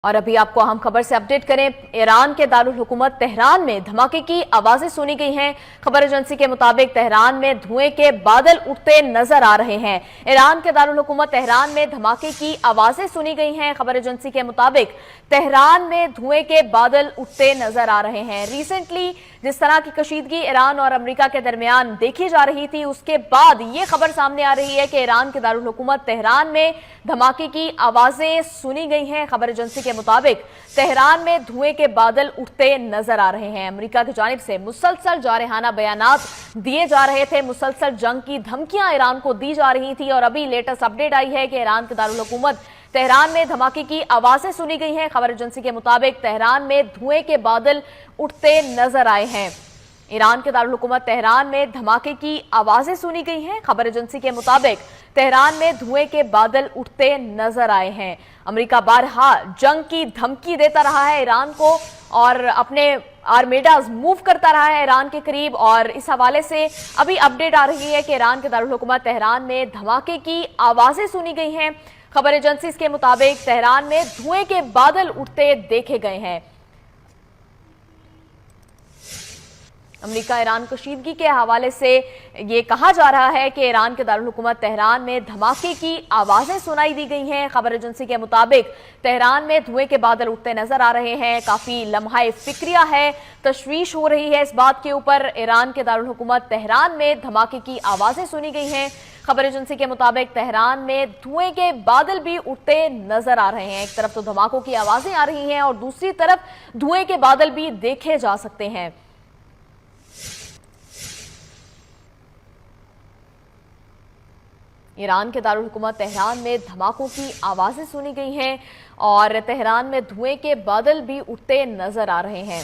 और अभी आपको अहम खबर से अपडेट करें। ईरान के दारुल हुकूमत तेहरान में धमाके की आवाजें सुनी गई हैं। खबर एजेंसी के मुताबिक तेहरान में धुएं के बादल उठते नजर आ रहे हैं। ईरान के दारुल हुकूमत तेहरान में धमाके की आवाजें सुनी गई हैं। खबर एजेंसी के मुताबिक तेहरान में धुएं के बादल उठते नजर आ रहे हैं। रिसेंटली जिस तरह की कशीदगी ईरान और अमेरिका के दरमियान देखी जा रही थी, उसके बाद ये खबर सामने आ रही है कि ईरान के दारुल हुकूमत तेहरान में धमाके की आवाजें सुनी गई हैं। खबर एजेंसी के मुताबिक तेहरान में धुएं के बादल उठते नजर आ रहे हैं। अमेरिका की जानिब से मुसलसल जारहाना बयानात दिए जा रहे थे, मुसलसल जंग की धमकियां ईरान को दी जा रही थी और अभी लेटेस्ट अपडेट आई है कि ईरान के दारुल हुकूमत तेहरान में धमाके की आवाजें सुनी गई हैं। खबर एजेंसी के मुताबिक तेहरान में धुएं के बादल उठते नजर आए हैं। ईरान के दारुल हुकूमत तेहरान में धमाके की आवाजें सुनी गई हैं। खबर एजेंसी के मुताबिक तेहरान में धुएं के बादल उठते नजर आए हैं। अमेरिका बारहा जंग की धमकी देता रहा है ईरान को और अपने आर्मेडाज मूव करता रहा है ईरान के करीब, और इस हवाले से अभी अपडेट आ रही है कि ईरान के दारुल हुकूमत तेहरान में धमाके की आवाजें सुनी गई हैं। खबर एजेंसी के मुताबिक तेहरान में धुएं के बादल उठते देखे गए हैं। अमेरिका ईरान कशीदगी के हवाले से ये कहा जा रहा है कि ईरान के दारुल हुकूमत तेहरान में धमाके की आवाजें सुनाई दी गई हैं। खबर एजेंसी के मुताबिक तेहरान में धुएं के बादल उठते नजर आ रहे हैं। काफी लम्हा फिक्रिया है, तशवीश हो रही है इस बात के ऊपर। ईरान के दारुल हुकूमत तेहरान में धमाके की आवाजें सुनी गई हैं। खबर एजेंसी के मुताबिक तेहरान में धुएं के बादल भी उठते नजर आ रहे हैं। एक तरफ तो धमाकों की आवाजें आ रही हैं और दूसरी तरफ धुएं के बादल भी देखे जा सकते हैं। ईरान के दारुल हुकूमत तेहरान में धमाकों की आवाजें सुनी गई हैं और तेहरान में धुएं के बादल भी उठते नजर आ रहे हैं।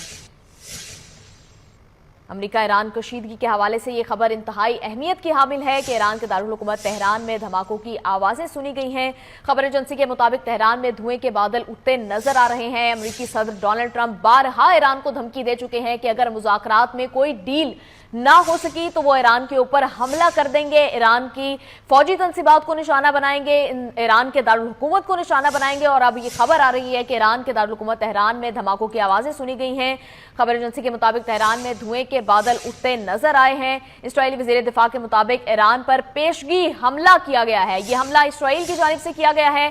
अमेरिका ईरान कशीदगी के हवाले से ये खबर इंतहाई अहमियत की हामिल है कि ईरान के दारुल हुकूमत तेहरान में धमाकों की आवाजें सुनी गई हैं। खबर एजेंसी के मुताबिक तेहरान में धुएं के बादल उठते नजर आ रहे हैं। अमेरिकी सदर डोनाल्ड ट्रंप बारहा ईरान को धमकी दे चुके हैं कि अगर मुज़ाकरात में कोई डील ना हो सकी तो वो ईरान के ऊपर हमला कर देंगे, ईरान की फौजी तंसीबात को निशाना बनाएंगे, ईरान के दारुल हुकूमत को निशाना बनाएंगे। और अब ये खबर आ रही है कि ईरान के दारुल हुकूमत तेहरान में धमाकों की आवाजें सुनी गई हैं। खबर एजेंसी के मुताबिक तेहरान में धुएं के बादल उठते नजर आए हैं। इसराइली वज़ीर दिफा के मुताबिक ईरान पर पेशगी हमला किया गया है। यह हमला इसराइल की जानिब से किया गया है।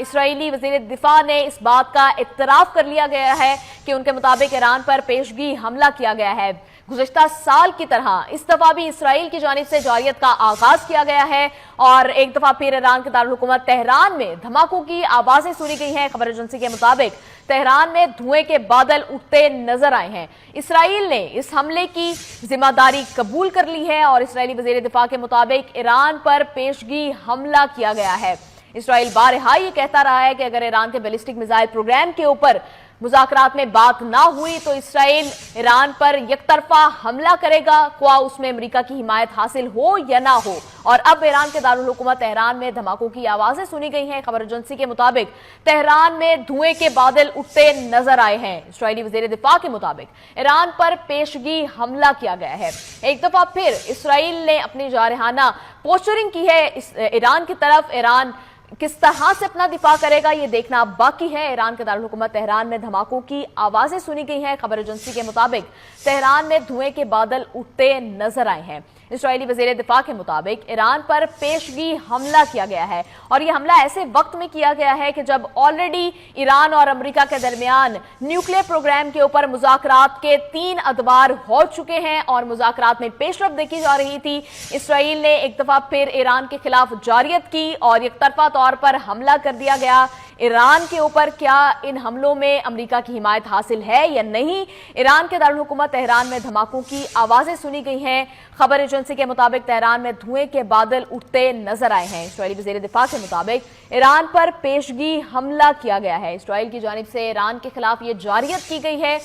इसराइली वज़ीर दिफा ने इस बात का इत्तराफ कर लिया गया है कि उनके मुताबिक ईरान पर पेशगी हमला किया गया है। गुज़िश्ता साल की तरह इस दफा भी इसराइल की जानिब से जारियत का आगाज किया गया है और एक दफा फिर ईरान के दारुल हुकूमत तेहरान में धमाकों की आवाजें सुनी गई हैं। खबर एजेंसी के मुताबिक तेहरान में धुएं के बादल उठते नजर आए हैं। इसराइल ने इस हमले की जिम्मेदारी कबूल कर ली है और इसराइली वज़ीर दिफा के मुताबिक ईरान पर पेशगी हमला किया गया है। इसराइल बारहा ये कहता रहा है कि अगर ईरान के बैलिस्टिक मिसाइल प्रोग्राम के ऊपर मुज़ाकरात में बात ना हुई तो इसराइल ईरान पर यकतरफा हमला करेगा, ख्वाह उसमें अमेरिका की हिमायत हासिल हो या ना हो। और अब ईरान के दारुल हुकूमत तेहरान में धमाकों की आवाजें सुनी गई हैं। खबर एजेंसी के मुताबिक तेहरान में धुएं के बादल उठते नजर आए हैं। इसराइली वज़ीर दिफा के मुताबिक ईरान पर पेशगी हमला किया गया है। एक दफा फिर इसराइल ने अपनी जारहाना पोस्चरिंग की है ईरान की तरफ। ईरान किस तरह से अपना दिफा करेगा ये देखना बाकी है। ईरान के दारुल हुकूमत तेहरान में धमाकों की आवाजें सुनी गई हैं। खबर एजेंसी के मुताबिक तेहरान में धुएं के बादल उठते नजर आए हैं। इसराइली वज़ीर दिफा के मुताबिक ईरान पर पेशगी हमला किया गया है और यह हमला ऐसे वक्त में किया गया है कि जब ऑलरेडी ईरान और अमेरिका के दरमियान न्यूक्लियर प्रोग्राम के ऊपर मुज़ाकरात के 3 अदवार हो चुके हैं और मुज़ाकरात में पेशरफ्त देखी जा रही थी। इसराइल ने एक दफा फिर ईरान के खिलाफ जारियत की और एकतरफा तौर पर हमला कर दिया गया ईरान के ऊपर। क्या इन हमलों में अमेरिका की हिमायत हासिल है या नहीं? ईरान के दारुल हुकूमत तेहरान में धमाकों की आवाजें सुनी गई हैं। खबर एजेंसी के मुताबिक तेहरान में धुएं के बादल उठते नजर आए हैं। इसराइली वज़ीर दिफा के मुताबिक ईरान पर पेशगी हमला किया गया है। इसराइल की जानिब से ईरान के खिलाफ ये जारियत की गई है।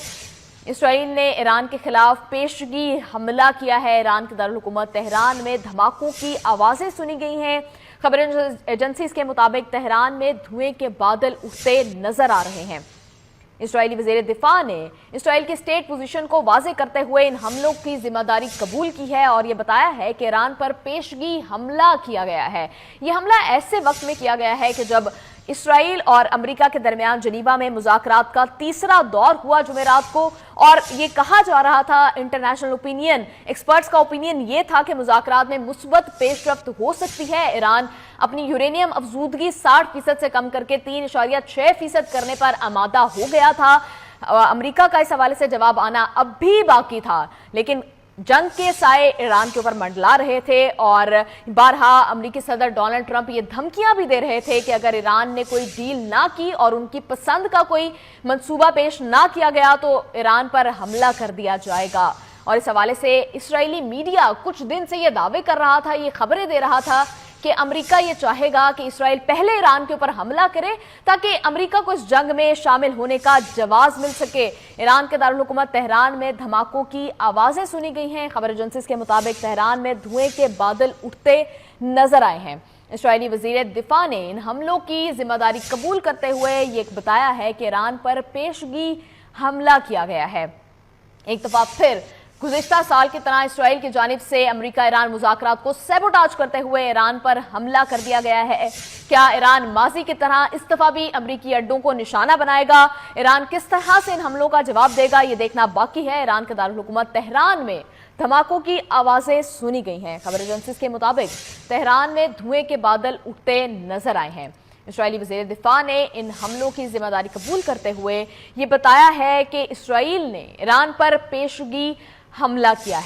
इसराइल ने ईरान के खिलाफ पेशगी हमला किया है। ईरान के दारुल हुकूमत तेहरान में धमाकों की आवाजें सुनी गई हैं। खबर एजेंसी के मुताबिक तेहरान में धुएं के बादल उठते नजर आ रहे हैं। इसराइली वज़ीर दिफा ने इसराइल की स्टेट पोजीशन को वाज़ेह करते हुए इन हमलों की जिम्मेदारी कबूल की है और ये बताया है कि ईरान पर पेशगी हमला किया गया है। ये हमला ऐसे वक्त में किया गया है कि जब اسرائیل اور امریکہ کے درمیان جنیوا میں مذاکرات کا تیسرا دور ہوا جمعرات کو، اور یہ کہا جا رہا تھا، انٹرنیشنل اوپینین، ایکسپرٹس کا اوپینین یہ تھا کہ مذاکرات میں مثبت پیش رفت ہو سکتی ہے۔ ایران اپنی یورینیم افزودگی 60% سے کم کر کے 3.6% کرنے پر آمادہ ہو گیا تھا۔ امریکہ کا اس حوالے سے جواب آنا اب بھی باقی تھا، لیکن جنگ کے سائے ایران کے اوپر منڈلا رہے تھے، اور بارہا امریکی صدر ڈونلڈ ٹرمپ یہ دھمکیاں بھی دے رہے تھے کہ اگر ایران نے کوئی ڈیل نہ کی اور ان کی پسند کا کوئی منصوبہ پیش نہ کیا گیا تو ایران پر حملہ کر دیا جائے گا۔ اور اس حوالے سے اسرائیلی میڈیا کچھ دن سے یہ دعوے کر رہا تھا، یہ خبریں دے رہا تھا کہ امریکہ یہ چاہے گا کہ اسرائیل پہلے ایران کے اوپر حملہ کرے تاکہ امریکہ کو اس جنگ میں شامل ہونے کا جواز مل سکے۔ ایران کے دارالحکومت تہران میں دھماکوں کی آوازیں سنی گئی ہیں۔ خبر ایجنسیز کے مطابق تہران میں دھوئیں کے بادل اٹھتے نظر آئے ہیں۔ اسرائیلی وزیر دفاع نے ان حملوں کی ذمہ داری قبول کرتے ہوئے یہ بتایا ہے کہ ایران پر پیشگی حملہ کیا گیا ہے۔ ایک دفعہ پھر گزشتہ سال کی طرح اسرائیل کی جانب سے امریکہ ایران مذاکرات کو سیبوٹاج کرتے ہوئے ایران پر حملہ کر دیا گیا ہے۔ کیا ایران ماضی کی طرح اس دفعہ بھی امریکی اڈوں کو نشانہ بنائے گا؟ ایران کس طرح سے ان حملوں کا جواب دے گا، یہ دیکھنا باقی ہے۔ ایران کے دارالحکومت تہران میں دھماکوں کی آوازیں سنی گئی ہیں۔ خبر ایجنسیز کے مطابق تہران میں دھوئیں کے بادل اٹھتے نظر آئے ہیں۔ اسرائیلی وزیر دفاع نے ان حملوں کی ذمہ داری قبول کرتے ہوئے یہ بتایا ہے کہ اسرائیل نے ایران پر پیشگی حملہ کیا ہے۔